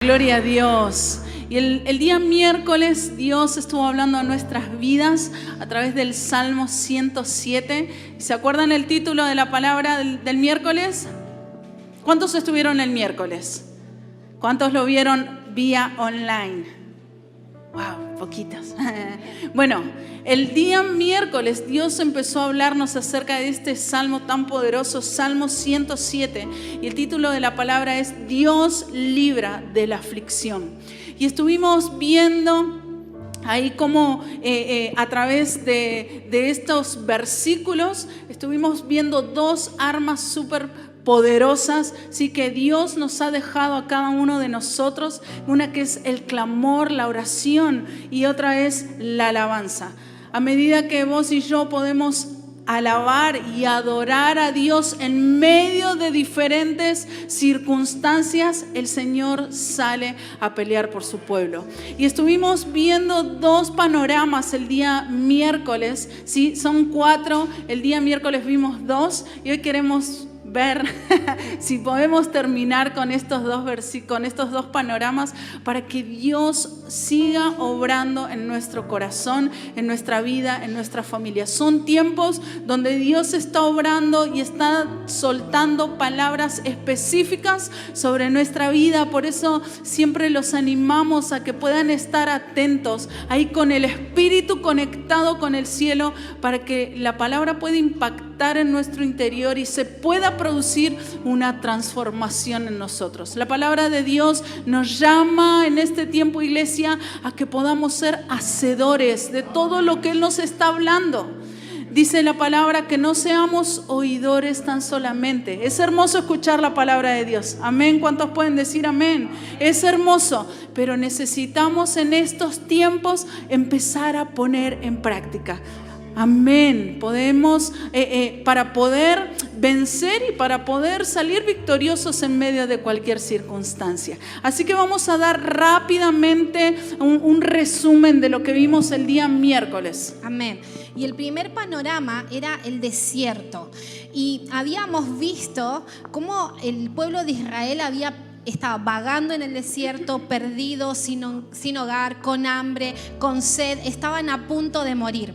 Gloria a Dios. Y el día miércoles Dios estuvo hablando a nuestras vidas a través del Salmo 107. ¿Se acuerdan el título de la palabra del miércoles? ¿Cuántos estuvieron el miércoles? ¿Cuántos lo vieron vía online? Wow, poquitos. Bueno, el día miércoles Dios empezó a hablarnos acerca de este salmo tan poderoso, Salmo 107. Y el título de la palabra es Dios libra de la aflicción. Y estuvimos viendo ahí como a través de estos versículos, estuvimos viendo dos armas súper poderosas, sí, que Dios nos ha dejado a cada uno de nosotros. Una que es el clamor, la oración, y otra es la alabanza. A medida que vos y yo podemos alabar y adorar a Dios en medio de diferentes circunstancias, el Señor sale a pelear por su pueblo. Y estuvimos viendo dos panoramas el día miércoles, ¿sí? Son 4, el día miércoles vimos 2 y hoy queremos ver si podemos terminar con estos dos panoramas para que Dios siga obrando en nuestro corazón, en nuestra vida, en nuestra familia. Son tiempos donde Dios está obrando y está soltando palabras específicas sobre nuestra vida. Por eso siempre los animamos a que puedan estar atentos ahí con el Espíritu conectado con el cielo, para que la palabra pueda impactar en nuestro interior y se pueda producir una transformación en nosotros. La palabra de Dios nos llama en este tiempo, iglesia, a que podamos ser hacedores de todo lo que Él nos está hablando. Dice la palabra que no seamos oidores tan solamente. Es hermoso escuchar la palabra de Dios. Amén. ¿Cuántos pueden decir amén? Es hermoso, pero necesitamos en estos tiempos empezar a poner en práctica. Amén. Podemos, para poder vencer y para poder salir victoriosos en medio de cualquier circunstancia. Así que vamos a dar rápidamente un resumen de lo que vimos el día miércoles. Amén. Y el primer panorama era el desierto. Y habíamos visto cómo el pueblo de Israel estaba vagando en el desierto, perdido, sin hogar, con hambre, con sed, estaban a punto de morir.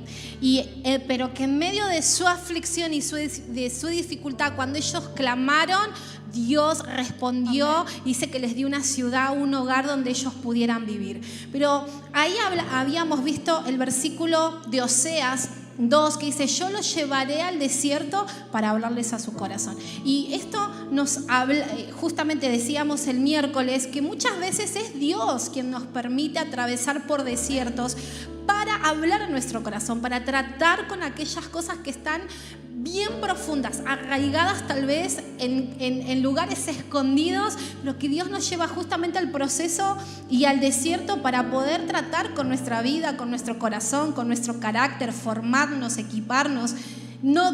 Pero que en medio de su aflicción y de su dificultad, cuando ellos clamaron, Dios respondió. Dice que les dio una ciudad, un hogar donde ellos pudieran vivir. Pero ahí habíamos visto el versículo de Oseas 2 que dice: yo los llevaré al desierto para hablarles a su corazón. Y esto nos habla, justamente decíamos el miércoles, que muchas veces es Dios quien nos permite atravesar por desiertos para hablar a nuestro corazón, para tratar con aquellas cosas que están bien profundas, arraigadas tal vez en lugares escondidos, pero que Dios nos lleva justamente al proceso y al desierto para poder tratar con nuestra vida, con nuestro corazón, con nuestro carácter, formarnos, equiparnos.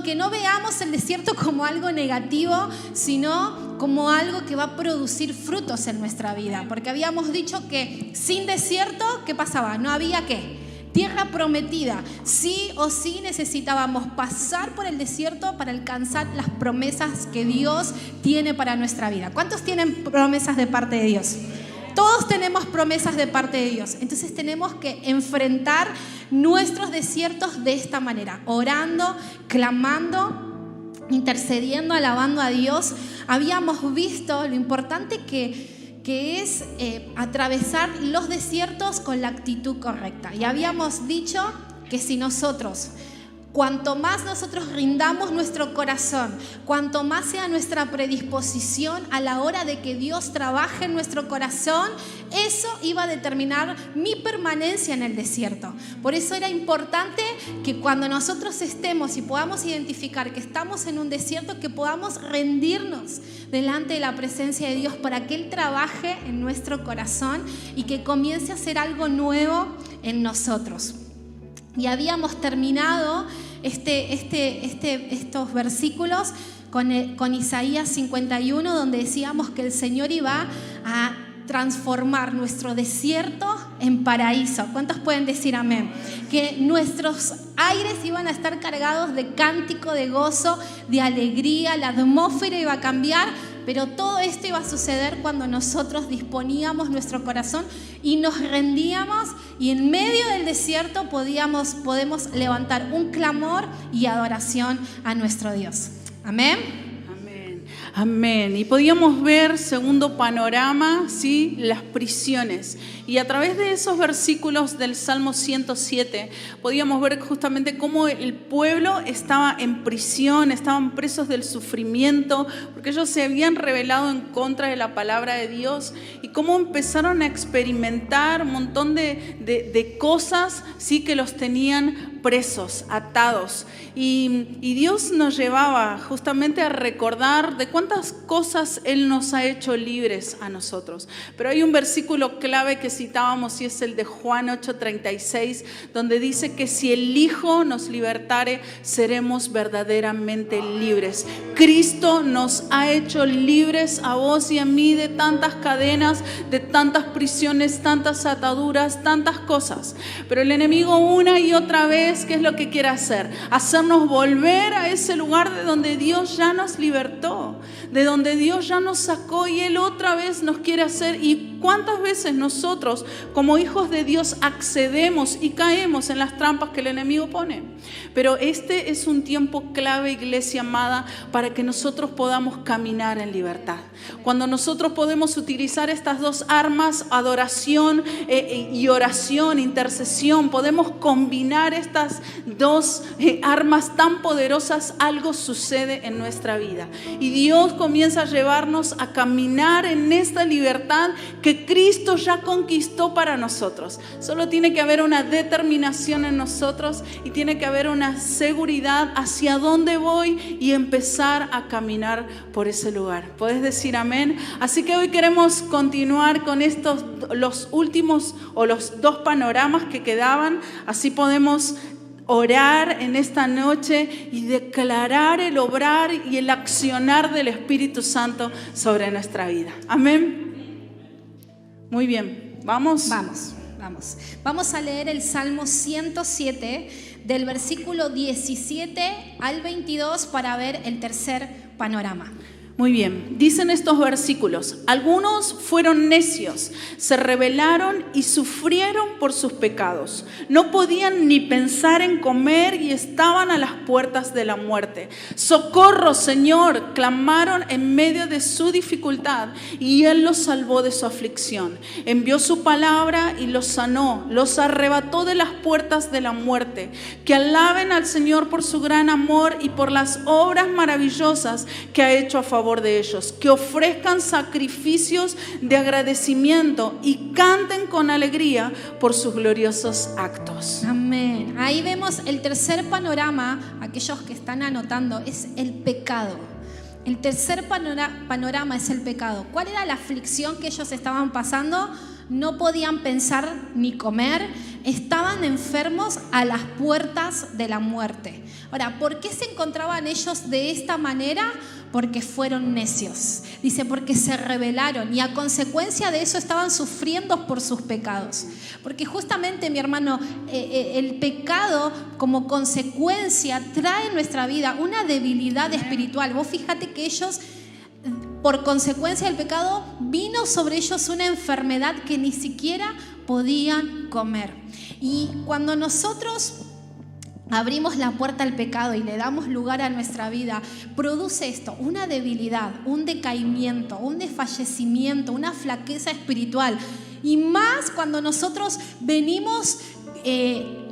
Que no veamos el desierto como algo negativo, sino como algo que va a producir frutos en nuestra vida. Porque habíamos dicho que sin desierto, ¿qué pasaba? No había ¿qué? Tierra prometida. Sí o sí necesitábamos pasar por el desierto para alcanzar las promesas que Dios tiene para nuestra vida. ¿Cuántos tienen promesas de parte de Dios? Todos tenemos promesas de parte de Dios. Entonces tenemos que enfrentar nuestros desiertos de esta manera, orando, clamando, intercediendo, alabando a Dios. Habíamos visto lo importante que es atravesar los desiertos con la actitud correcta. Y habíamos dicho que si cuanto más nosotros rindamos nuestro corazón, cuanto más sea nuestra predisposición a la hora de que Dios trabaje en nuestro corazón, eso iba a determinar mi permanencia en el desierto. Por eso era importante que cuando nosotros estemos y podamos identificar que estamos en un desierto, que podamos rendirnos delante de la presencia de Dios para que Él trabaje en nuestro corazón y que comience a hacer algo nuevo en nosotros. Y habíamos terminado estos versículos con Isaías 51, donde decíamos que el Señor iba a transformar nuestro desierto en paraíso. ¿Cuántos pueden decir amén? Que nuestros aires iban a estar cargados de cántico, de gozo, de alegría, la atmósfera iba a cambiar pero todo esto iba a suceder cuando nosotros disponíamos nuestro corazón y nos rendíamos, y en medio del desierto podemos levantar un clamor y adoración a nuestro Dios. Amén. Amén. Y podíamos ver, segundo panorama, ¿sí?, las prisiones. Y a través de esos versículos del Salmo 107, podíamos ver justamente cómo el pueblo estaba en prisión, estaban presos del sufrimiento, porque ellos se habían rebelado en contra de la palabra de Dios, y cómo empezaron a experimentar un montón de cosas, ¿sí?, que los tenían presos, atados. Y Dios nos llevaba justamente a recordar de cuántas cosas Él nos ha hecho libres a nosotros. Pero hay un versículo clave que citábamos, y es el de Juan 8:36, donde dice que si el Hijo nos libertare, seremos verdaderamente libres. Cristo nos ha hecho libres a vos y a mí de tantas cadenas, de tantas prisiones, tantas ataduras, tantas cosas. Pero el enemigo una y otra vez, ¿qué es lo que quiere hacer? Hacernos volver a ese lugar de donde Dios ya nos libertó, de donde Dios ya nos sacó, y Él otra vez nos quiere hacer. Y cuántas veces nosotros como hijos de Dios accedemos y caemos en las trampas que el enemigo pone. Pero este es un tiempo clave, iglesia amada, para que nosotros podamos caminar en libertad. Cuando nosotros podemos utilizar estas dos armas, adoración y oración, intercesión, podemos combinar estas dos armas tan poderosas, algo sucede en nuestra vida. Y Dios comienza a llevarnos a caminar en esta libertad que Cristo ya conquistó para nosotros. Solo tiene que haber una determinación en nosotros, y tiene que haber una seguridad hacia dónde voy, y empezar a caminar por ese lugar. ¿Puedes decir amén? Así que hoy queremos continuar con los últimos o los dos panoramas que quedaban. Así podemos orar en esta noche y declarar el obrar y el accionar del Espíritu Santo sobre nuestra vida. Amén. Muy bien, vamos. Vamos a leer el Salmo 107 del versículo 17 al 22 para ver el tercer panorama. Muy bien, dicen estos versículos: algunos fueron necios, se rebelaron y sufrieron por sus pecados. No podían ni pensar en comer y estaban a las puertas de la muerte. Socorro, Señor, clamaron en medio de su dificultad, y Él los salvó de su aflicción. Envió su palabra y los sanó, los arrebató de las puertas de la muerte. Que alaben al Señor por su gran amor y por las obras maravillosas que ha hecho a favor de ellos, que ofrezcan sacrificios de agradecimiento y canten con alegría por sus gloriosos actos. Amén. Ahí vemos el tercer panorama. Aquellos que están anotando, es el pecado. El tercer panorama es el pecado. ¿Cuál era la aflicción que ellos estaban pasando? No podían pensar ni comer, estaban enfermos a las puertas de la muerte. Ahora, ¿por qué se encontraban ellos de esta manera? Porque fueron necios. Dice, porque se rebelaron, y a consecuencia de eso estaban sufriendo por sus pecados. Porque justamente, mi hermano, el pecado como consecuencia trae en nuestra vida una debilidad espiritual. Vos fíjate que ellos, por consecuencia del pecado, vino sobre ellos una enfermedad que ni siquiera podían comer. Y cuando nosotros abrimos la puerta al pecado y le damos lugar a nuestra vida, produce esto, una debilidad, un decaimiento, un desfallecimiento, una flaqueza espiritual. Y más cuando nosotros venimos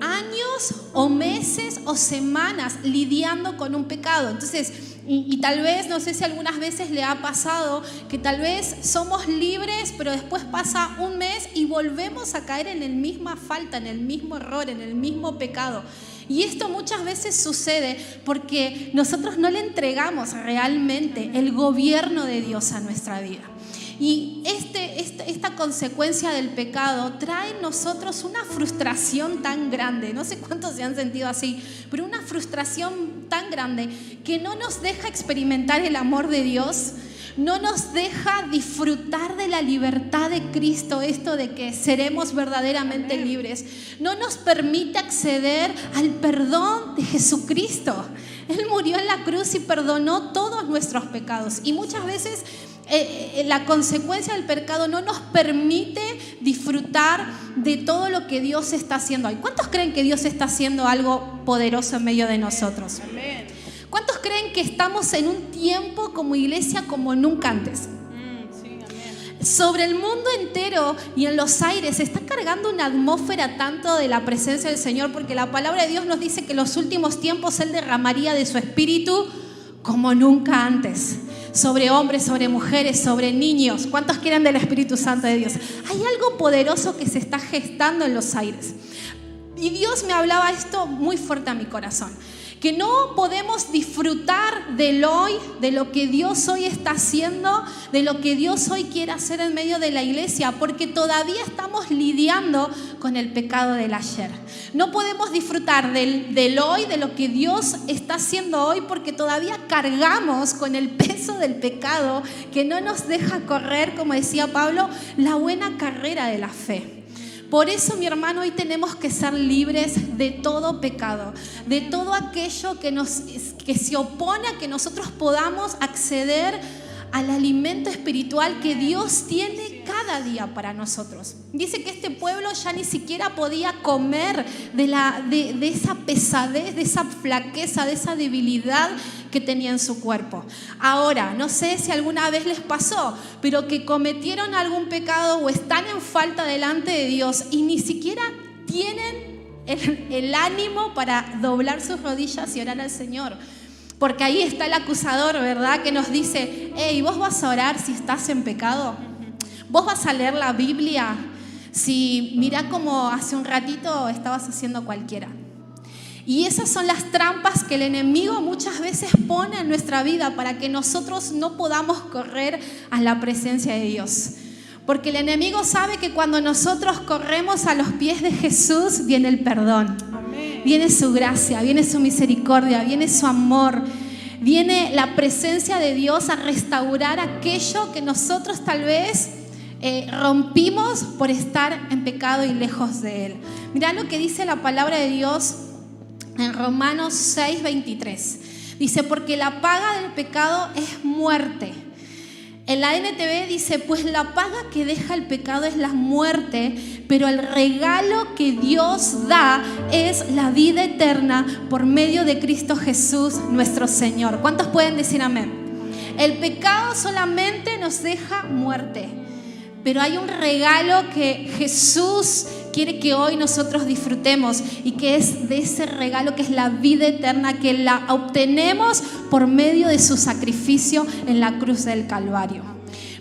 años o meses o semanas lidiando con un pecado. Entonces, y tal vez, no sé si algunas veces le ha pasado que tal vez somos libres, pero después pasa un mes y volvemos a caer en la misma falta, en el mismo error, en el mismo pecado. Y esto muchas veces sucede porque nosotros no le entregamos realmente el gobierno de Dios a nuestra vida. Y esta consecuencia del pecado trae en nosotros una frustración tan grande. No sé cuántos se han sentido así, pero una frustración tan grande que no nos deja experimentar el amor de Dios, no nos deja disfrutar de la libertad de Cristo, esto de que seremos verdaderamente libres. No nos permite acceder al perdón de Jesucristo. Él murió en la cruz y perdonó todos nuestros pecados. Y muchas veces la consecuencia del pecado no nos permite disfrutar de todo lo que Dios está haciendo hoy. ¿Cuántos creen que Dios está haciendo algo poderoso en medio de nosotros? Amén. ¿Cuántos creen que estamos en un tiempo como iglesia como nunca antes? Sí, amén. Sobre el mundo entero y en los aires se está cargando una atmósfera tanto de la presencia del Señor, porque la palabra de Dios nos dice que en los últimos tiempos Él derramaría de su espíritu como nunca antes. Sobre hombres, sobre mujeres, sobre niños. ¿Cuántos quieren del Espíritu Santo de Dios? Hay algo poderoso que se está gestando en los aires. Y Dios me hablaba esto muy fuerte a mi corazón. Que no podemos disfrutar del hoy, de lo que Dios hoy está haciendo, de lo que Dios hoy quiere hacer en medio de la iglesia, porque todavía estamos lidiando con el pecado del ayer. No podemos disfrutar del hoy, de lo que Dios está haciendo hoy, porque todavía cargamos con el peso del pecado que no nos deja correr, como decía Pablo, la buena carrera de la fe. Por eso, mi hermano, hoy tenemos que ser libres de todo pecado, de todo aquello que se opone a que nosotros podamos acceder al alimento espiritual que Dios tiene cada día para nosotros. Dice que este pueblo ya ni siquiera podía comer de esa pesadez, de esa flaqueza, de esa debilidad que tenía en su cuerpo. Ahora, no sé si alguna vez les pasó, pero que cometieron algún pecado o están en falta delante de Dios y ni siquiera tienen el ánimo para doblar sus rodillas y orar al Señor. Porque ahí está el acusador, ¿verdad? Que nos dice, hey, ¿vos vas a orar si estás en pecado? ¿Vos vas a leer la Biblia si mirá como hace un ratito estabas haciendo cualquiera? Y esas son las trampas que el enemigo muchas veces pone en nuestra vida para que nosotros no podamos correr a la presencia de Dios. Porque el enemigo sabe que cuando nosotros corremos a los pies de Jesús, viene el perdón. Amén. Viene su gracia, viene su misericordia, viene su amor. Viene la presencia de Dios a restaurar aquello que nosotros tal vez rompimos por estar en pecado y lejos de Él. Mirá lo que dice la palabra de Dios en Romanos 6:23. Dice, porque la paga del pecado es muerte. En la NTV dice, pues la paga que deja el pecado es la muerte, pero el regalo que Dios da es la vida eterna por medio de Cristo Jesús, nuestro Señor. ¿Cuántos pueden decir amén? El pecado solamente nos deja muerte, pero hay un regalo que Jesús quiere que hoy nosotros disfrutemos y que es de ese regalo que es la vida eterna, que la obtenemos por medio de su sacrificio en la cruz del Calvario.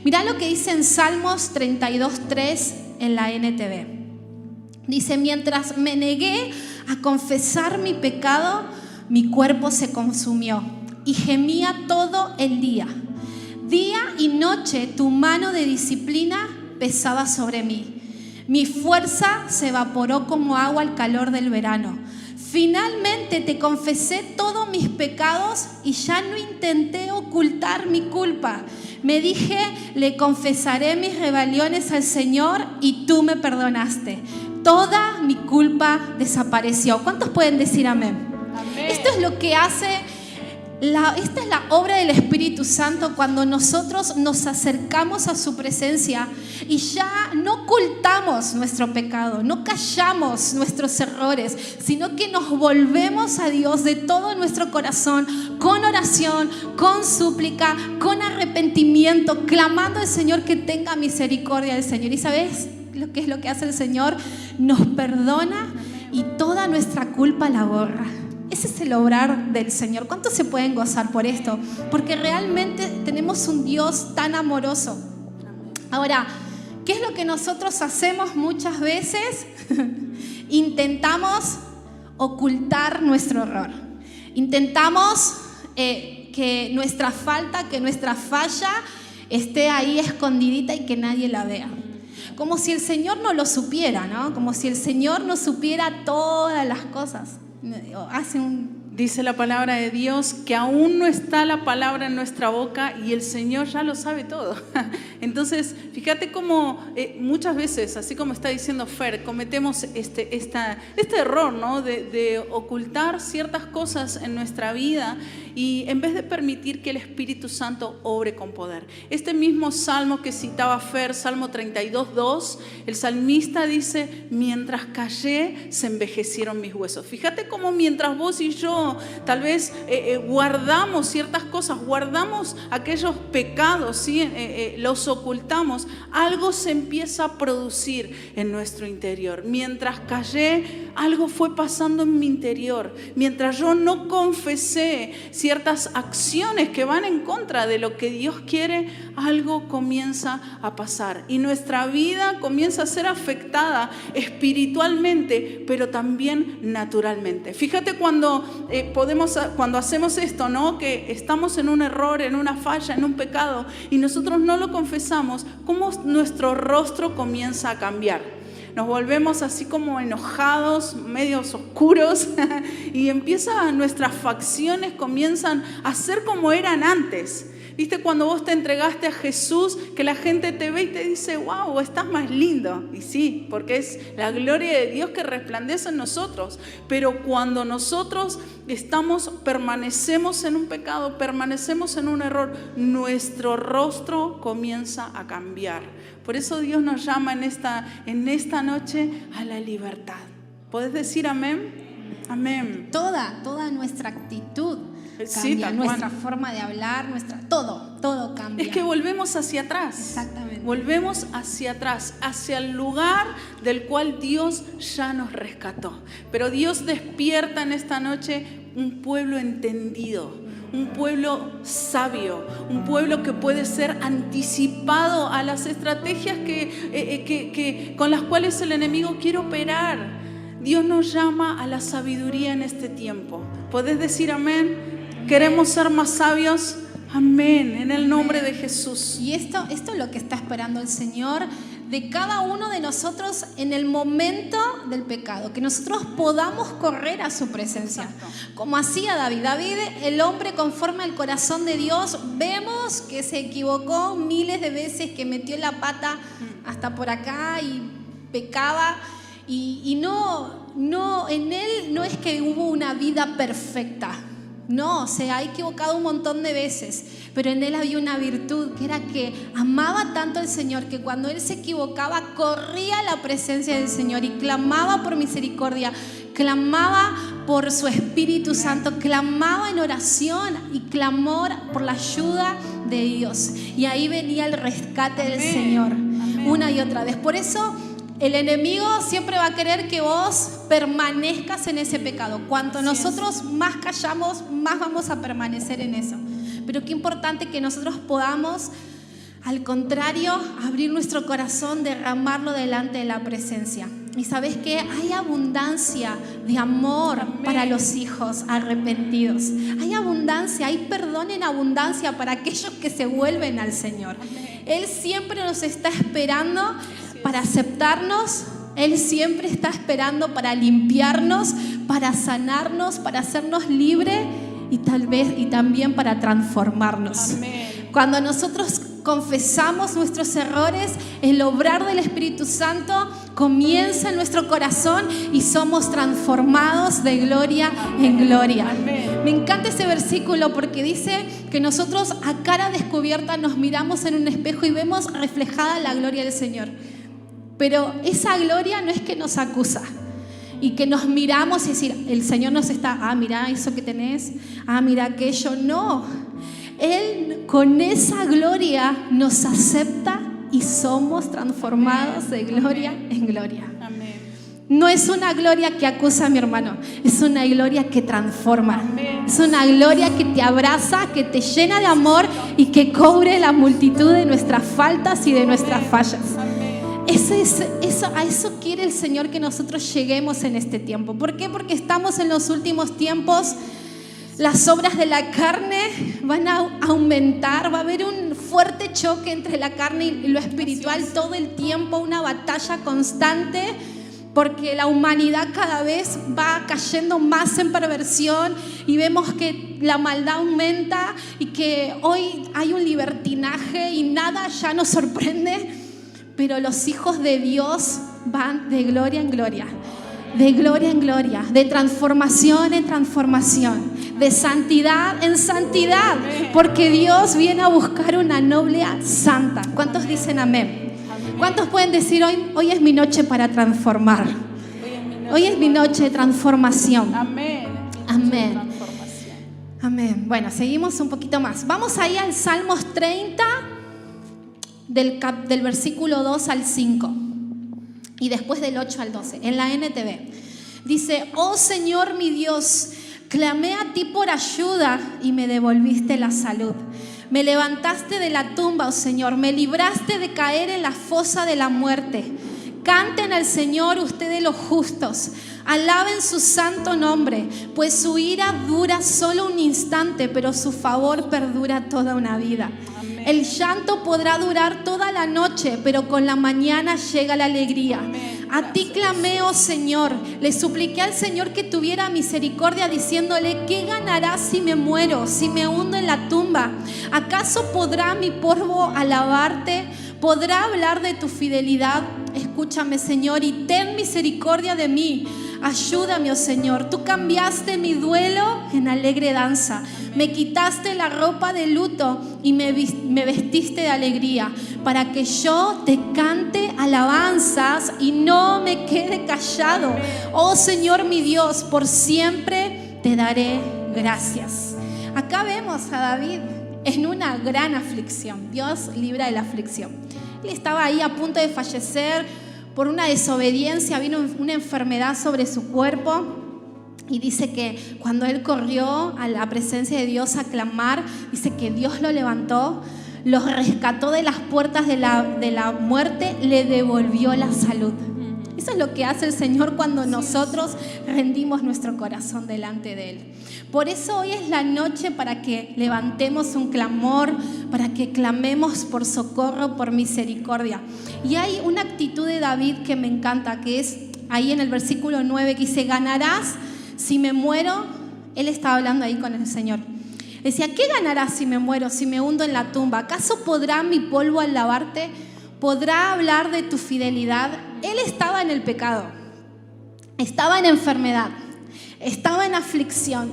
Mirá lo que dice en Salmos 32:3 en la NTV. Dice, mientras me negué a confesar mi pecado, mi cuerpo se consumió y gemía todo el día. Día y noche tu mano de disciplina pesaba sobre mí. Mi fuerza se evaporó como agua al calor del verano. Finalmente te confesé todos mis pecados y ya no intenté ocultar mi culpa. Me dije, le confesaré mis rebeliones al Señor y tú me perdonaste. Toda mi culpa desapareció. ¿Cuántos pueden decir amén? Amén. Esto es lo que hace... Esta es la obra del Espíritu Santo cuando nosotros nos acercamos a su presencia y ya no ocultamos nuestro pecado, no callamos nuestros errores, sino que nos volvemos a Dios de todo nuestro corazón, con oración, con súplica, con arrepentimiento, clamando al Señor que tenga misericordia del Señor. ¿Y sabes lo que es lo que hace el Señor? Nos perdona y toda nuestra culpa la borra. Ese es el obrar del Señor. ¿Cuántos se pueden gozar por esto? Porque realmente tenemos un Dios tan amoroso. Ahora, ¿qué es lo que nosotros hacemos muchas veces? Intentamos ocultar nuestro error. Intentamos que nuestra falta, que nuestra falla esté ahí escondidita y que nadie la vea. Como si el Señor no lo supiera, ¿no? Como si el Señor no supiera todas las cosas. Dice la palabra de Dios que aún no está la palabra en nuestra boca y el Señor ya lo sabe todo. Entonces, fíjate cómo muchas veces, así como está diciendo Fer, cometemos este error, ¿no? de ocultar ciertas cosas en nuestra vida y en vez de permitir que el Espíritu Santo obre con poder. Este mismo salmo que citaba Fer, Salmo 32:2, el salmista dice: mientras callé, se envejecieron mis huesos. Fíjate cómo mientras vos y yo tal vez guardamos ciertas cosas, guardamos aquellos pecados, ¿sí? Los ocultamos, algo se empieza a producir en nuestro interior. Mientras callé, algo fue pasando en mi interior. Mientras yo no confesé ciertas acciones que van en contra de lo que Dios quiere, algo comienza a pasar y nuestra vida comienza a ser afectada espiritualmente, pero también naturalmente. Fíjate cuando hacemos esto, ¿no? Que estamos en un error, en una falla, en un pecado y nosotros no lo confesamos, cómo nuestro rostro comienza a cambiar. Nos volvemos así como enojados, medios oscuros y nuestras facciones comienzan a ser como eran antes. ¿Viste cuando vos te entregaste a Jesús, que la gente te ve y te dice: wow, estás más lindo? Y sí, porque es la gloria de Dios que resplandece en nosotros. Pero cuando nosotros permanecemos en un pecado, permanecemos en un error, nuestro rostro comienza a cambiar. Por eso Dios nos llama en esta noche a la libertad. ¿Podés decir amén? Amén. Toda nuestra actitud sí, cambia, nuestra forma de hablar, todo cambia. Es que volvemos hacia atrás. Exactamente. Volvemos hacia atrás, hacia el lugar del cual Dios ya nos rescató. Pero Dios despierta en esta noche un pueblo entendido, un pueblo sabio, un pueblo que puede ser anticipado a las estrategias con las cuales el enemigo quiere operar. Dios nos llama a la sabiduría en este tiempo. ¿Podés decir amén? ¿Queremos ser más sabios? Amén, en el nombre de Jesús. Y esto es lo que está esperando el Señor de cada uno de nosotros en el momento del pecado, que nosotros podamos correr a su presencia. Exacto. Como hacía David, el hombre conforme al corazón de Dios, vemos que se equivocó miles de veces, que metió la pata hasta por acá y pecaba. Y no, en él no es que hubo una vida perfecta. No, se ha equivocado un montón de veces, pero en él había una virtud, que era que amaba tanto al Señor que cuando él se equivocaba corría a la presencia del Señor y clamaba por misericordia, clamaba por su Espíritu Santo, clamaba en oración y clamor por la ayuda de Dios. Y ahí venía el rescate del Señor una y otra vez. Por eso el enemigo siempre va a querer que vos permanezcas en ese pecado. Cuanto nosotros más callamos, más vamos a permanecer en eso. Pero qué importante que nosotros podamos, al contrario, abrir nuestro corazón, derramarlo delante de la presencia. Y sabes que hay abundancia de amor para los hijos arrepentidos. Hay abundancia, hay perdón en abundancia para aquellos que se vuelven al Señor. Él siempre nos está esperando para aceptarnos. Él siempre está esperando para limpiarnos, para sanarnos, para hacernos libres y también para transformarnos. Amén. Cuando nosotros confesamos nuestros errores, el obrar del Espíritu Santo comienza en nuestro corazón y somos transformados de gloria en gloria. Amén. Me encanta ese versículo porque dice que nosotros a cara descubierta nos miramos en un espejo y vemos reflejada la gloria del Señor. Pero esa gloria no es que nos acusa y que nos miramos y decir, el Señor nos está, mira eso que tenés, mira aquello. No, Él con esa gloria nos acepta y somos transformados de gloria en gloria. Amén. No es una gloria que acusa, mi hermano, es una gloria que transforma. Amén. Es una gloria que te abraza, que te llena de amor y que cubre la multitud de nuestras faltas y de nuestras fallas. A eso quiere el Señor que nosotros lleguemos en este tiempo. ¿Por qué? Porque estamos en los últimos tiempos. Las obras de la carne van a aumentar. Va a haber un fuerte choque entre la carne y lo espiritual todo el tiempo. Una batalla constante porque la humanidad cada vez va cayendo más en perversión y vemos que la maldad aumenta y que hoy hay un libertinaje y nada ya nos sorprende, pero los hijos de Dios van de gloria en gloria, de gloria en gloria, de transformación en transformación, de santidad en santidad, porque Dios viene a buscar una novia santa. ¿Cuántos dicen amén? ¿Cuántos pueden decir hoy es mi noche para transformar? Hoy es mi noche de transformación. Amén. Amén. Amén. Bueno, seguimos un poquito más. Vamos ahí al Salmos 30, del versículo 2 al 5. Y después del 8 al 12, en la NTV. Dice: oh Señor mi Dios, clamé a ti por ayuda y me devolviste la salud. Me levantaste de la tumba, oh Señor, me libraste de caer en la fosa de la muerte. Canten al Señor ustedes los justos, alaben su santo nombre, pues su ira dura solo un instante, pero su favor perdura toda una vida. Amén. El llanto podrá durar toda la noche, pero con la mañana llega la alegría. Amén. A ti clamé, oh Señor, le supliqué al Señor que tuviera misericordia, diciéndole: ¿qué ganará si me muero, si me hundo en la tumba? ¿Acaso podrá mi polvo alabarte? ¿Podrá hablar de tu fidelidad? Escúchame, Señor, y ten misericordia de mí. Ayúdame, oh Señor. Tú cambiaste mi duelo en alegre danza. Me quitaste la ropa de luto y me vestiste de alegría, para que yo te cante alabanzas y no me quede callado. Oh Señor mi Dios, por siempre te daré gracias. Acá vemos a David en una gran aflicción. Dios libra de la aflicción. Él estaba ahí a punto de fallecer por una desobediencia, vino una enfermedad sobre su cuerpo. Y dice que cuando él corrió a la presencia de Dios a clamar, dice que Dios lo levantó, lo rescató de las puertas de la muerte, le devolvió la salud. Eso es lo que hace el Señor cuando nosotros rendimos nuestro corazón delante de Él. Por eso hoy es la noche para que levantemos un clamor, para que clamemos por socorro, por misericordia. Y hay una actitud de David que me encanta, que es ahí en el versículo 9, que dice: ganarás si me muero. Él estaba hablando ahí con el Señor. Decía: ¿qué ganarás si me muero, si me hundo en la tumba? ¿Acaso podrá mi polvo alabarte? ¿Podrá hablar de tu fidelidad? Él estaba en el pecado, estaba en enfermedad, estaba en aflicción,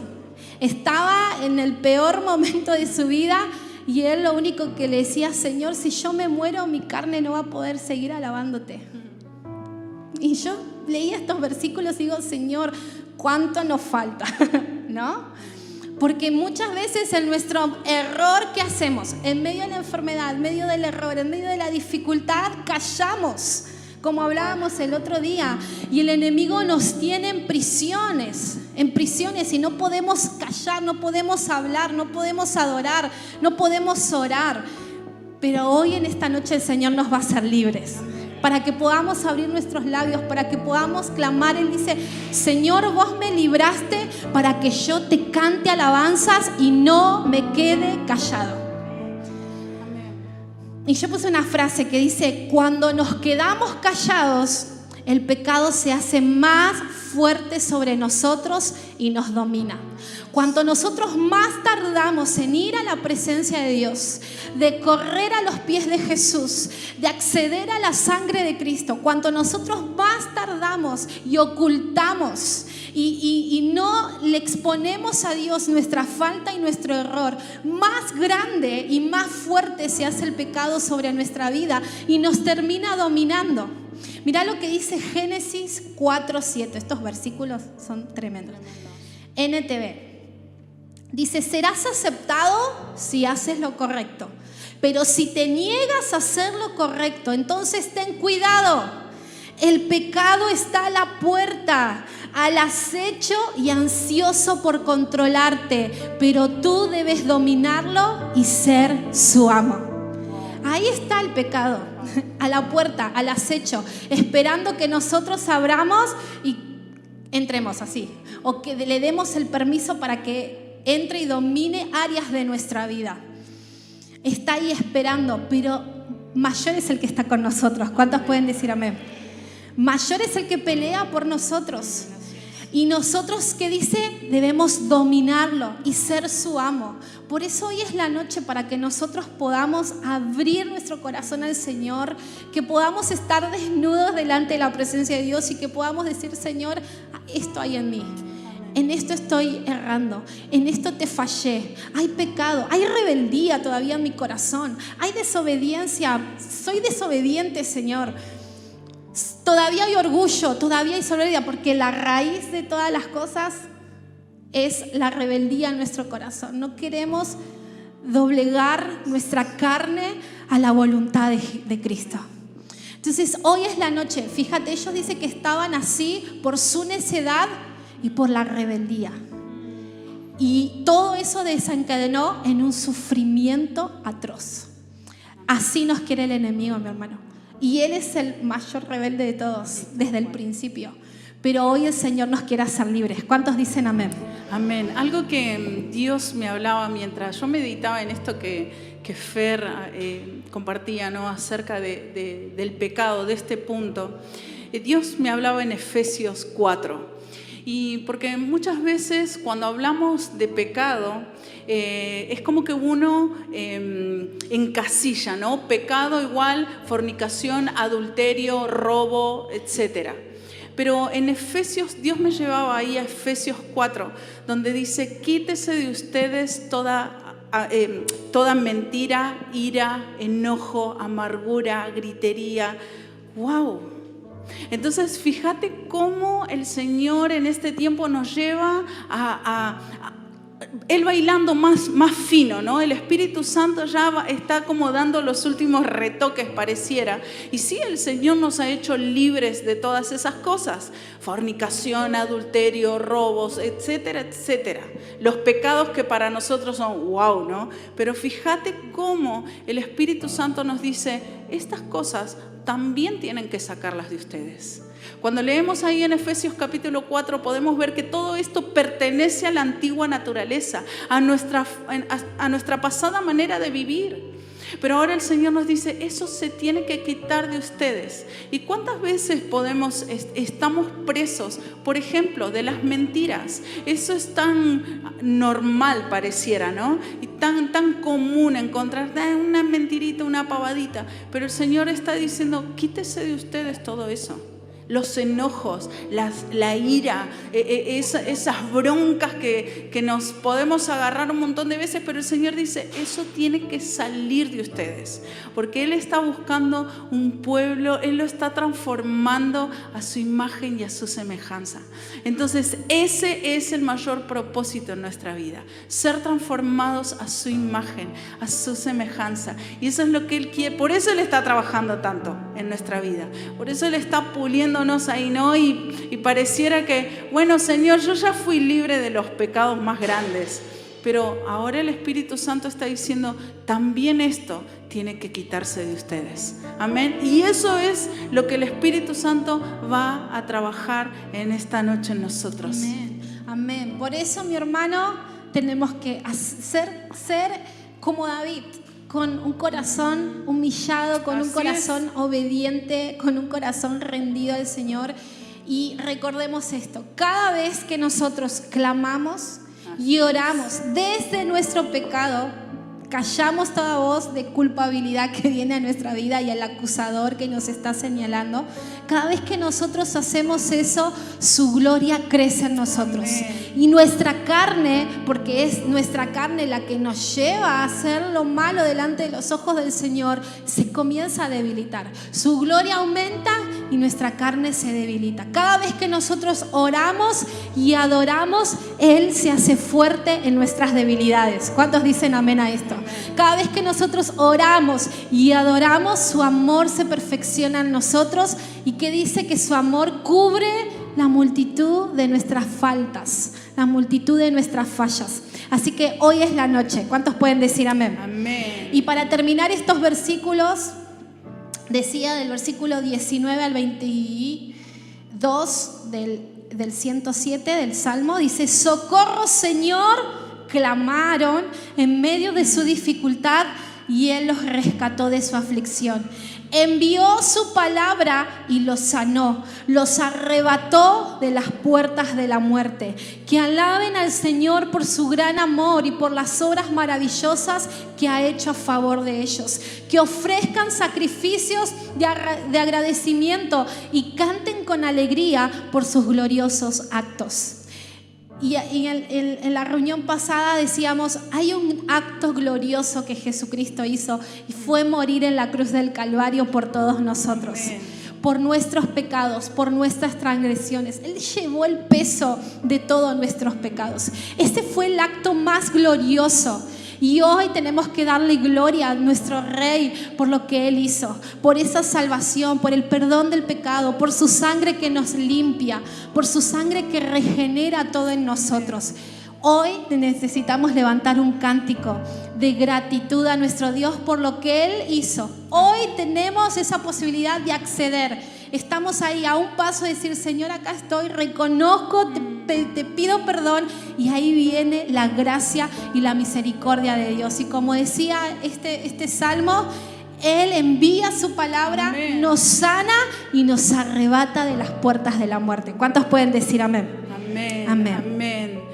estaba en el peor momento de su vida, y él lo único que le decía: Señor, si yo me muero, mi carne no va a poder seguir alabándote. Y yo leía estos versículos y digo: Señor, ¿cuánto nos falta? ¿No? Porque muchas veces en nuestro error, ¿qué hacemos? En medio de la enfermedad, en medio del error, en medio de la dificultad, callamos, como hablábamos el otro día, y el enemigo nos tiene en prisiones, y no podemos callar, no podemos hablar, no podemos adorar, no podemos orar. Pero hoy en esta noche el Señor nos va a hacer libres, para que podamos abrir nuestros labios, para que podamos clamar. Él dice: Señor, vos me libraste para que yo te cante alabanzas y no me quede callado. Y yo puse una frase que dice: cuando nos quedamos callados, el pecado se hace más fuerte sobre nosotros y nos domina. Cuanto nosotros más tardamos en ir a la presencia de Dios, de correr a los pies de Jesús, de acceder a la sangre de Cristo, cuanto nosotros más tardamos y ocultamos y no le exponemos a Dios nuestra falta y nuestro error, más grande y más fuerte se hace el pecado sobre nuestra vida y nos termina dominando. Mirá lo que dice Génesis 4:7. Estos versículos son tremendos. NTV. Dice: serás aceptado si haces lo correcto, pero si te niegas a hacer lo correcto, entonces ten cuidado. El pecado está a la puerta, al acecho y ansioso por controlarte, pero tú debes dominarlo y ser su amo. Ahí está el pecado, a la puerta, al acecho, esperando que nosotros abramos y entremos así, o que le demos el permiso para que entre y domine áreas de nuestra vida. Está ahí esperando, pero mayor es el que está con nosotros. ¿Cuántos pueden decir amén? Mayor es el que pelea por nosotros. Y nosotros, ¿qué dice? Debemos dominarlo y ser su amo. Por eso hoy es la noche para que nosotros podamos abrir nuestro corazón al Señor, que podamos estar desnudos delante de la presencia de Dios y que podamos decir, Señor, esto hay en mí. En esto estoy errando, en esto te fallé, hay pecado, hay rebeldía todavía en mi corazón, hay desobediencia, soy desobediente, Señor. Todavía hay orgullo, todavía hay soberbia, porque la raíz de todas las cosas es la rebeldía en nuestro corazón. No queremos doblegar nuestra carne a la voluntad de Cristo. Entonces hoy es la noche, fíjate, ellos dicen que estaban así por su necedad y por la rebeldía. Y todo eso desencadenó en un sufrimiento atroz. Así nos quiere el enemigo, mi hermano. Y él es el mayor rebelde de todos, desde el principio. Pero hoy el Señor nos quiere hacer libres. ¿Cuántos dicen amén? Amén. Algo que Dios me hablaba mientras yo meditaba en esto que Fer compartía, ¿no? Acerca del pecado, de este punto. Dios me hablaba en Efesios 4. Y porque muchas veces cuando hablamos de pecado, es como que uno encasilla, ¿no? Pecado igual fornicación, adulterio, robo, etcétera. Pero en Efesios, Dios me llevaba ahí a Efesios 4, donde dice, quítese de ustedes toda mentira, ira, enojo, amargura, gritería. ¡Wow! Entonces, fíjate cómo el Señor en este tiempo nos lleva Él bailando más fino, ¿no? El Espíritu Santo ya está como dando los últimos retoques, pareciera. Y sí, el Señor nos ha hecho libres de todas esas cosas. Fornicación, adulterio, robos, etcétera, etcétera. Los pecados que para nosotros son wow, ¿no? Pero fíjate cómo el Espíritu Santo nos dice, estas cosas también tienen que sacarlas de ustedes. Cuando leemos ahí en Efesios capítulo 4 podemos ver que todo esto pertenece a la antigua naturaleza, a nuestra pasada manera de vivir. Pero ahora el Señor nos dice, eso se tiene que quitar de ustedes. ¿Y cuántas veces estamos presos, por ejemplo, de las mentiras? Eso es tan normal, pareciera, ¿no? Y tan común encontrar una mentirita, una pavadita. Pero el Señor está diciendo, quítese de ustedes todo eso. Los enojos, la ira, esas broncas que nos podemos agarrar un montón de veces, pero el Señor dice, eso tiene que salir de ustedes, porque Él está buscando un pueblo, Él lo está transformando a su imagen y a su semejanza. Entonces ese es el mayor propósito en nuestra vida, ser transformados a su imagen, a su semejanza, y eso es lo que Él quiere. Por eso Él está trabajando tanto en nuestra vida, por eso Él está puliendo ahí, ¿no? Y pareciera que, bueno, Señor, yo ya fui libre de los pecados más grandes, pero ahora el Espíritu Santo está diciendo, también esto tiene que quitarse de ustedes. Amén. Y eso es lo que el Espíritu Santo va a trabajar en esta noche en nosotros. Amén. Amén. Por eso, mi hermano, tenemos que ser como David, con un corazón humillado, con un corazón obediente, con un corazón rendido al Señor. Y recordemos esto, cada vez que nosotros clamamos y oramos desde nuestro pecado, callamos toda voz de culpabilidad que viene a nuestra vida y al acusador que nos está señalando. Cada vez que nosotros hacemos eso, su gloria crece en nosotros. Y nuestra carne, porque es nuestra carne la que nos lleva a hacer lo malo delante de los ojos del Señor, se comienza a debilitar. Su gloria aumenta y nuestra carne se debilita. Cada vez que nosotros oramos y adoramos, Él se hace fuerte en nuestras debilidades. ¿Cuántos dicen amén a esto? Cada vez que nosotros oramos y adoramos, su amor se perfecciona en nosotros, y que dice que su amor cubre la multitud de nuestras faltas, la multitud de nuestras fallas. Así que hoy es la noche. ¿Cuántos pueden decir amén? Amén. Y para terminar estos versículos, decía del versículo 19 al 22 del 107 del Salmo, dice: socorro, Señor, clamaron en medio de su dificultad, y Él los rescató de su aflicción. Envió su palabra y los sanó, los arrebató de las puertas de la muerte. Que alaben al Señor por su gran amor y por las obras maravillosas que ha hecho a favor de ellos. Que ofrezcan sacrificios de agradecimiento y canten con alegría por sus gloriosos actos. Y en la reunión pasada decíamos, hay un acto glorioso que Jesucristo hizo y fue morir en la cruz del Calvario por todos nosotros. Amén. Por nuestros pecados, por nuestras transgresiones. Él llevó el peso de todos nuestros pecados. Este fue el acto más glorioso. Y hoy tenemos que darle gloria a nuestro Rey por lo que Él hizo, por esa salvación, por el perdón del pecado, por su sangre que nos limpia, por su sangre que regenera todo en nosotros. Hoy necesitamos levantar un cántico de gratitud a nuestro Dios por lo que Él hizo. Hoy tenemos esa posibilidad de acceder. Estamos ahí a un paso de decir, Señor, acá estoy, reconozco, te pido perdón, y ahí viene la gracia y la misericordia de Dios. Y como decía este salmo, Él envía su palabra, amén, nos sana y nos arrebata de las puertas de la muerte. ¿Cuántos pueden decir amén? Amén, amén. Amén.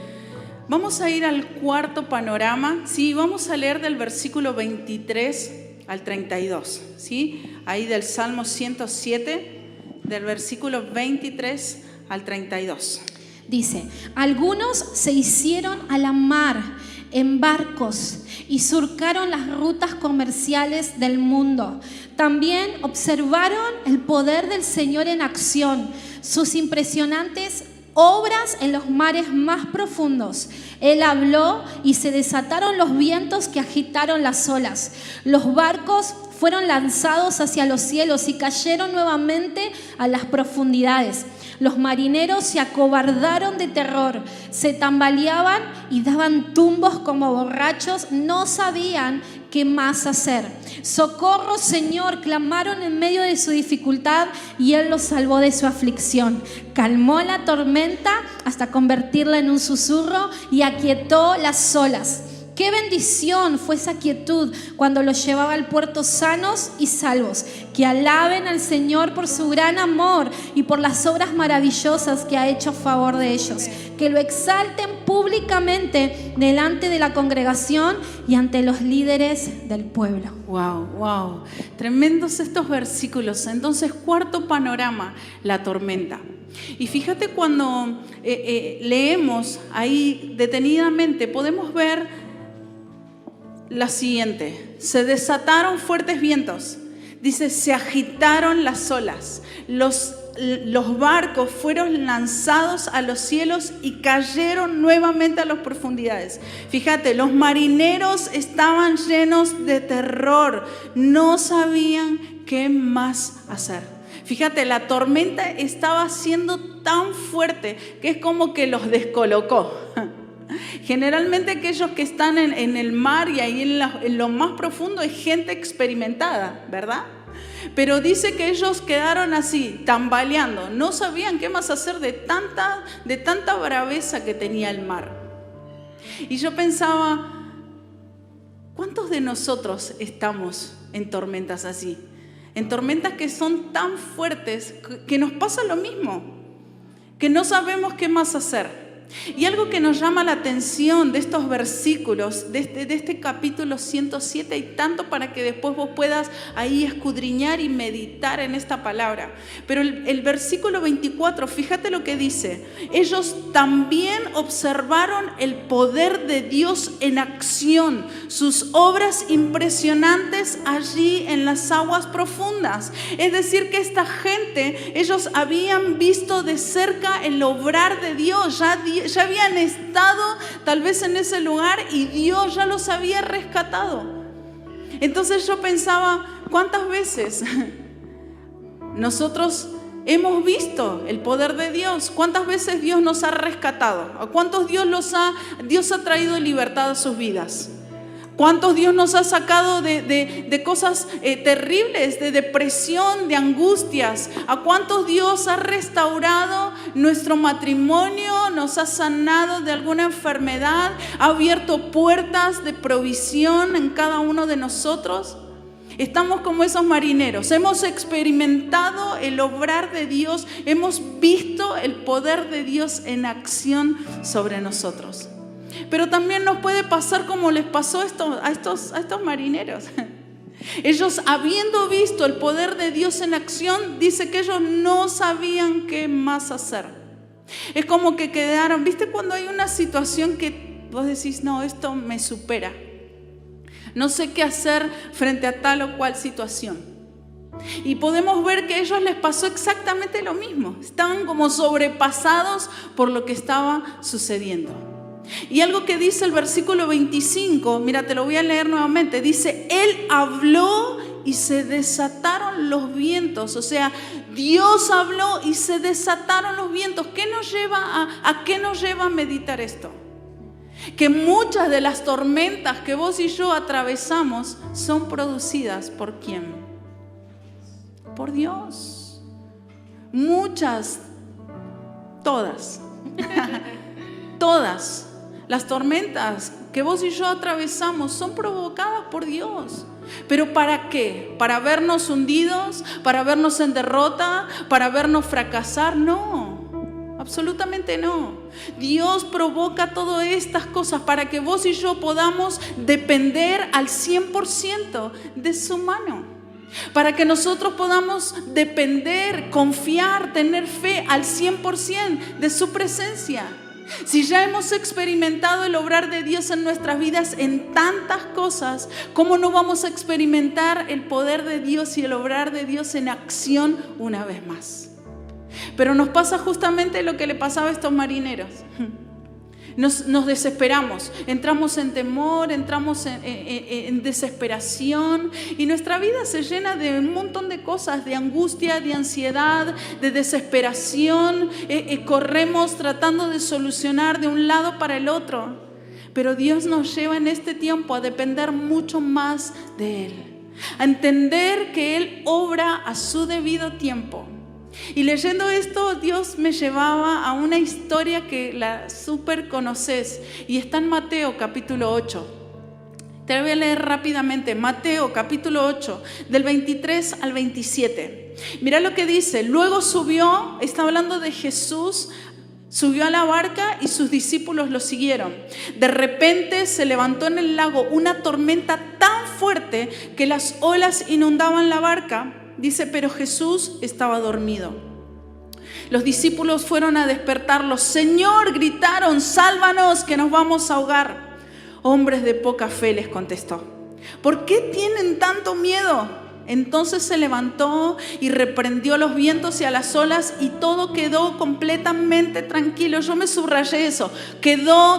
Vamos a ir al cuarto panorama. Sí, vamos a leer del versículo 23 al 32. ¿Sí? Ahí del Salmo 107, del versículo 23 al 32. Dice, algunos se hicieron a la mar en barcos y surcaron las rutas comerciales del mundo. También observaron el poder del Señor en acción, sus impresionantes obras en los mares más profundos. Él habló y se desataron los vientos que agitaron las olas. Los barcos fueron lanzados hacia los cielos y cayeron nuevamente a las profundidades. Los marineros se acobardaron de terror, se tambaleaban y daban tumbos como borrachos, no sabían qué más hacer. Socorro, Señor, clamaron en medio de su dificultad y Él los salvó de su aflicción. Calmó la tormenta hasta convertirla en un susurro y aquietó las olas. Qué bendición fue esa quietud cuando los llevaba al puerto sanos y salvos. Que alaben al Señor por su gran amor y por las obras maravillosas que ha hecho a favor de ellos. Que lo exalten públicamente delante de la congregación y ante los líderes del pueblo. Wow. Tremendos estos versículos. Entonces, cuarto panorama, la tormenta. Y fíjate cuando leemos ahí detenidamente, podemos ver la siguiente: se desataron fuertes vientos, dice, se agitaron las olas, los barcos fueron lanzados a los cielos y cayeron nuevamente a las profundidades. Fíjate, los marineros estaban llenos de terror, no sabían qué más hacer. Fíjate, la tormenta estaba siendo tan fuerte que es como que los descolocó. Generalmente aquellos que están en el mar y ahí en lo más profundo es gente experimentada, ¿verdad? Pero dice que ellos quedaron así, tambaleando, no sabían qué más hacer de tanta braveza que tenía el mar. Y yo pensaba, ¿cuántos de nosotros estamos en tormentas así? En tormentas que son tan fuertes que nos pasa lo mismo, que no sabemos qué más hacer. Y algo que nos llama la atención de estos versículos, de este capítulo 107, y tanto para que después vos puedas ahí escudriñar y meditar en esta palabra. Pero el versículo 24, fíjate lo que dice: ellos también observaron el poder de Dios en acción, sus obras impresionantes allí en las aguas profundas. Es decir, que esta gente, ellos habían visto de cerca el obrar de Dios, ya habían estado tal vez en ese lugar y Dios ya los había rescatado. Entonces yo pensaba, ¿cuántas veces nosotros hemos visto el poder de Dios? ¿Cuántas veces Dios nos ha rescatado? ¿A cuántos Dios ha traído libertad a sus vidas? ¿Cuántos Dios nos ha sacado de cosas terribles, de depresión, de angustias? ¿A cuántos Dios ha restaurado nuestro matrimonio, nos ha sanado de alguna enfermedad, ha abierto puertas de provisión en cada uno de nosotros? Estamos como esos marineros, hemos experimentado el obrar de Dios, hemos visto el poder de Dios en acción sobre nosotros. Pero también nos puede pasar como les pasó a estos marineros. Ellos, habiendo visto el poder de Dios en acción, dice que ellos no sabían qué más hacer. Es como que quedaron, ¿viste cuando hay una situación que vos decís, no, esto me supera? No sé qué hacer frente a tal o cual situación. Y podemos ver que a ellos les pasó exactamente lo mismo. Estaban como sobrepasados por lo que estaba sucediendo. Y algo que dice el versículo 25, mira, te lo voy a leer nuevamente. Dice, Él habló y se desataron los vientos. O sea, Dios habló y se desataron los vientos. ¿Qué nos lleva a qué nos lleva a meditar esto? Que muchas de las tormentas que vos y yo atravesamos son producidas ¿por quién? Por Dios. Muchas, todas, todas las tormentas que vos y yo atravesamos son provocadas por Dios. ¿Pero para qué? ¿Para vernos hundidos? ¿Para vernos en derrota? ¿Para vernos fracasar? No. Absolutamente no. Dios provoca todas estas cosas para que vos y yo podamos depender al 100% de su mano. Para que nosotros podamos depender, confiar, tener fe al 100% de su presencia. Si ya hemos experimentado el obrar de Dios en nuestras vidas en tantas cosas, ¿cómo no vamos a experimentar el poder de Dios y el obrar de Dios en acción una vez más? Pero nos pasa justamente lo que le pasaba a estos marineros. Nos desesperamos, entramos en temor, entramos en desesperación y nuestra vida se llena de un montón de cosas, de angustia, de ansiedad, de desesperación. Corremos tratando de solucionar de un lado para el otro. Pero Dios nos lleva en este tiempo a depender mucho más de Él, a entender que Él obra a su debido tiempo. Y leyendo esto, Dios me llevaba a una historia que la súper conoces y está en Mateo capítulo 8. Te la voy a leer rápidamente. Mateo capítulo 8, del 23 al 27. Mira lo que dice. Luego subió, está hablando de Jesús, subió a la barca y sus discípulos lo siguieron. De repente se levantó en el lago una tormenta tan fuerte que las olas inundaban la barca. Dice, pero Jesús estaba dormido. Los discípulos fueron a despertarlo. Señor, gritaron, sálvanos que nos vamos a ahogar. Hombres de poca fe, les contestó. ¿Por qué tienen tanto miedo? Entonces se levantó y reprendió los vientos y a las olas y todo quedó completamente tranquilo. Yo me subrayé eso.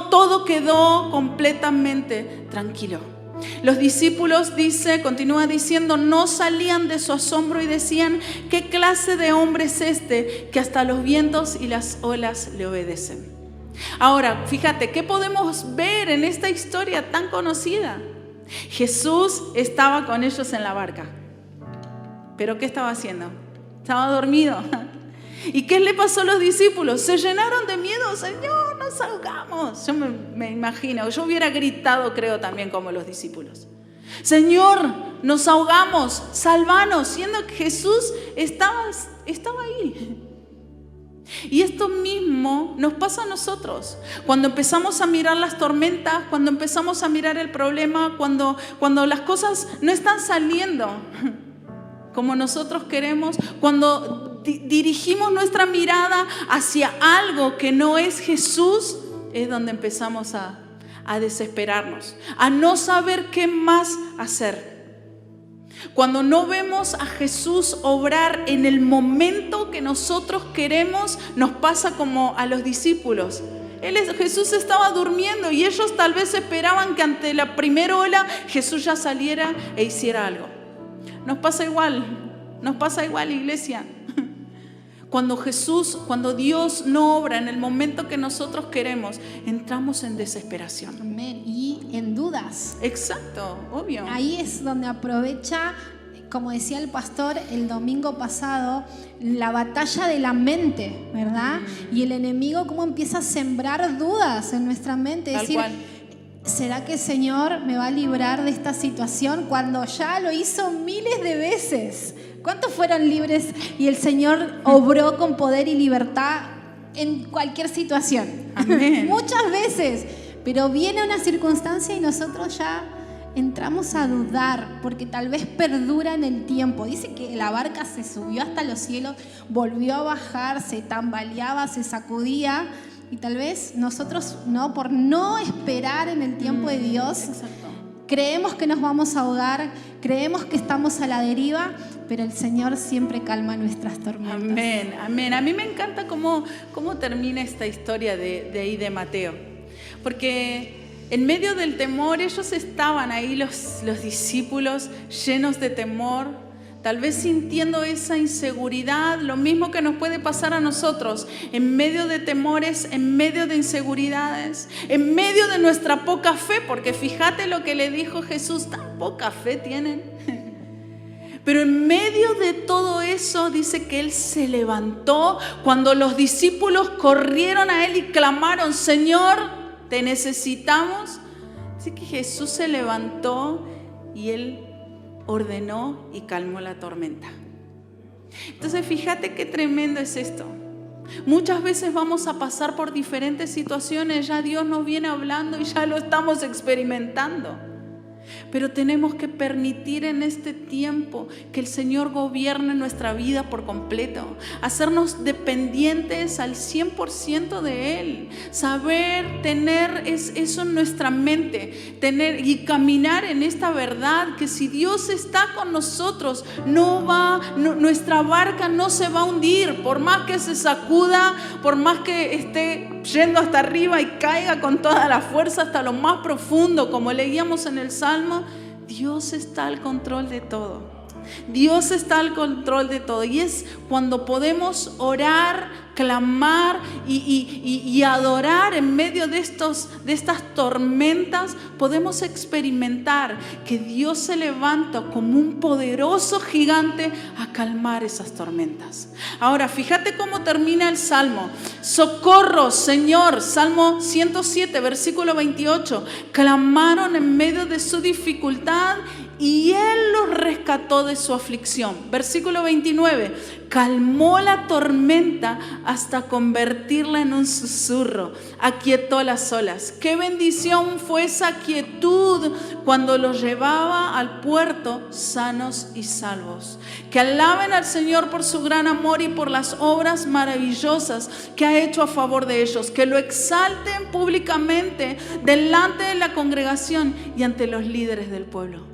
Todo quedó completamente tranquilo. Los discípulos, continúa diciendo, no salían de su asombro y decían, ¿qué clase de hombre es este que hasta los vientos y las olas le obedecen? Ahora, fíjate, ¿qué podemos ver en esta historia tan conocida? Jesús estaba con ellos en la barca. ¿Pero qué estaba haciendo? Estaba dormido. ¿Y qué le pasó a los discípulos? Se llenaron de miedo. Señor, nos ahogamos. Yo me imagino, yo hubiera gritado, creo, también como los discípulos. Señor, nos ahogamos, sálvanos, siendo que Jesús estaba ahí. Y esto mismo nos pasa a nosotros. Cuando empezamos a mirar las tormentas, cuando empezamos a mirar el problema, cuando las cosas no están saliendo como nosotros queremos, cuando dirigimos nuestra mirada hacia algo que no es Jesús, es donde empezamos a desesperarnos, a no saber qué más hacer. Cuando no vemos a Jesús obrar en el momento que nosotros queremos, nos pasa como a los discípulos. Jesús estaba durmiendo y ellos tal vez esperaban que ante la primera ola Jesús ya saliera e hiciera algo. Nos pasa igual, iglesia. Cuando Dios no obra en el momento que nosotros queremos, entramos en desesperación. Amén. Y en dudas. Exacto, obvio. Ahí es donde aprovecha, como decía el pastor el domingo pasado, la batalla de la mente, ¿verdad? Y el enemigo cómo empieza a sembrar dudas en nuestra mente. Es decir, ¿será que el Señor me va a librar de esta situación cuando ya lo hizo miles de veces? ¿Cuántos fueron libres y el Señor obró con poder y libertad en cualquier situación? Amén. Muchas veces, pero viene una circunstancia y nosotros ya entramos a dudar porque tal vez perdura en el tiempo. Dice que la barca se subió hasta los cielos, volvió a bajar, se tambaleaba, se sacudía. Y tal vez nosotros, no, por no esperar en el tiempo de Dios, Exacto. creemos que nos vamos a ahogar, creemos que estamos a la deriva, pero el Señor siempre calma nuestras tormentas. Amén, amén. A mí me encanta cómo termina esta historia de ahí de Mateo. Porque en medio del temor, ellos estaban ahí, los discípulos, llenos de temor, tal vez sintiendo esa inseguridad, lo mismo que nos puede pasar a nosotros, en medio de temores, en medio de inseguridades, en medio de nuestra poca fe, porque fíjate lo que le dijo Jesús, tan poca fe tienen. Pero en medio de todo eso dice que Él se levantó cuando los discípulos corrieron a Él y clamaron, Señor, te necesitamos. Así que Jesús se levantó y Él ordenó y calmó la tormenta. Entonces fíjate qué tremendo es esto. Muchas veces vamos a pasar por diferentes situaciones, ya Dios nos viene hablando y ya lo estamos experimentando. Pero tenemos que permitir en este tiempo que el Señor gobierne nuestra vida por completo, hacernos dependientes al 100% de Él, saber tener eso en nuestra mente, tener y caminar en esta verdad que si Dios está con nosotros, nuestra barca no se va a hundir, por más que se sacuda, por más que esté yendo hasta arriba y caiga con toda la fuerza hasta lo más profundo, como leíamos en el Salmo. Dios está al control de todo. Dios está al control de todo. Y es cuando podemos orar, clamar y adorar en medio de estas tormentas, podemos experimentar que Dios se levanta como un poderoso gigante a calmar esas tormentas. Ahora, fíjate cómo termina el Salmo. Socorro, Señor. Salmo 107, versículo 28. Clamaron en medio de su dificultad y Él los rescató de su aflicción. Versículo 29. Calmó la tormenta hasta convertirla en un susurro. Aquietó las olas. Qué bendición fue esa quietud cuando los llevaba al puerto sanos y salvos. Que alaben al Señor por su gran amor y por las obras maravillosas que ha hecho a favor de ellos. Que lo exalten públicamente delante de la congregación y ante los líderes del pueblo.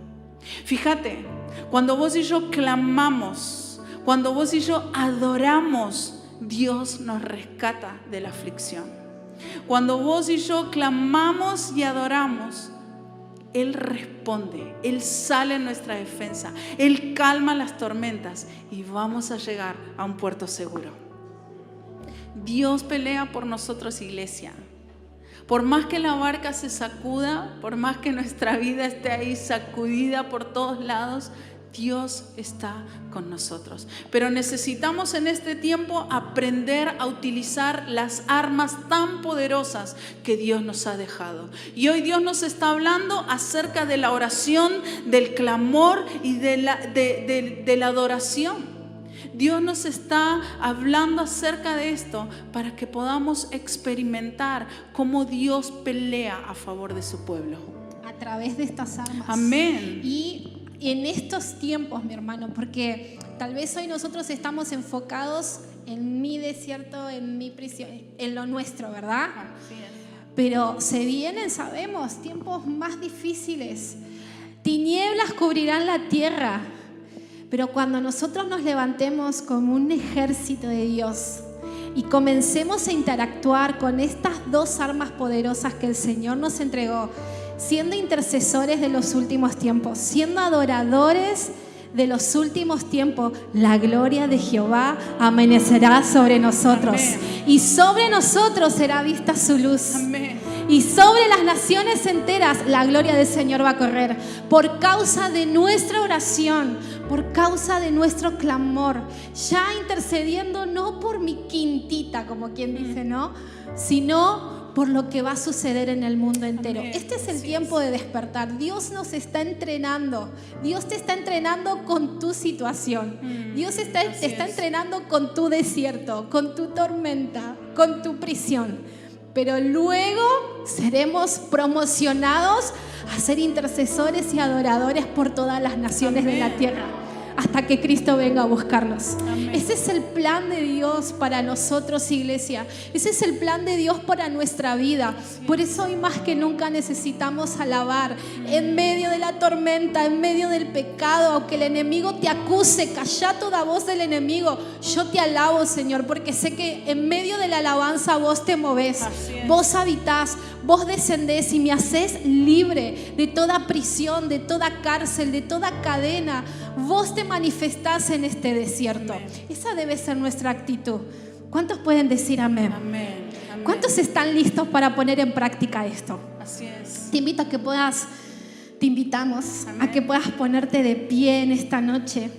Fíjate, cuando vos y yo clamamos, cuando vos y yo adoramos, Dios nos rescata de la aflicción. Cuando vos y yo clamamos y adoramos, Él responde, Él sale en nuestra defensa, Él calma las tormentas y vamos a llegar a un puerto seguro. Dios pelea por nosotros, iglesia. Por más que la barca se sacuda, por más que nuestra vida esté ahí sacudida por todos lados, Dios está con nosotros. Pero necesitamos en este tiempo aprender a utilizar las armas tan poderosas que Dios nos ha dejado. Y hoy Dios nos está hablando acerca de la oración, del clamor y de la adoración. Dios nos está hablando acerca de esto para que podamos experimentar cómo Dios pelea a favor de su pueblo. A través de estas armas. Amén. Y en estos tiempos, mi hermano, porque tal vez hoy nosotros estamos enfocados en mi desierto, en mi prisión, en lo nuestro, ¿verdad? Así es. Pero se vienen, sabemos, tiempos más difíciles. Tinieblas cubrirán la tierra. Pero cuando nosotros nos levantemos como un ejército de Dios y comencemos a interactuar con estas dos armas poderosas que el Señor nos entregó, siendo intercesores de los últimos tiempos, siendo adoradores de los últimos tiempos, la gloria de Jehová amanecerá sobre nosotros. Amén. Y sobre nosotros será vista su luz. Amén. Y sobre las naciones enteras la gloria del Señor va a correr por causa de nuestra oración, por causa de nuestro clamor, ya intercediendo no por mi quintita, como quien dice, ¿no? Sino por lo que va a suceder en el mundo entero. Amén. Este es el Así tiempo de despertar. Dios nos está entrenando. Dios te está entrenando con tu situación. Dios te está entrenando con tu desierto, con tu tormenta, con tu prisión. Pero luego seremos promocionados a ser intercesores y adoradores por todas las naciones de la tierra, hasta que Cristo venga a buscarnos. Amén. Ese es el plan de Dios para nosotros, iglesia. Ese es el plan de Dios para nuestra vida. Por eso hoy más que nunca necesitamos alabar en medio de la tormenta, en medio del pecado, aunque el enemigo te acuse, calla toda voz del enemigo. Yo te alabo, Señor, porque sé que en medio de la alabanza vos te movés, vos habitás, vos descendés y me hacés libre de toda prisión, de toda cárcel, de toda cadena. Vos te manifestás en este desierto. Amén. Esa debe ser nuestra actitud. ¿Cuántos pueden decir amén? Amén. Amén. ¿Cuántos están listos para poner en práctica esto? Así es. Te invitamos Amén. a que puedas ponerte de pie en esta noche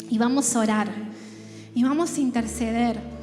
y vamos a orar y vamos a interceder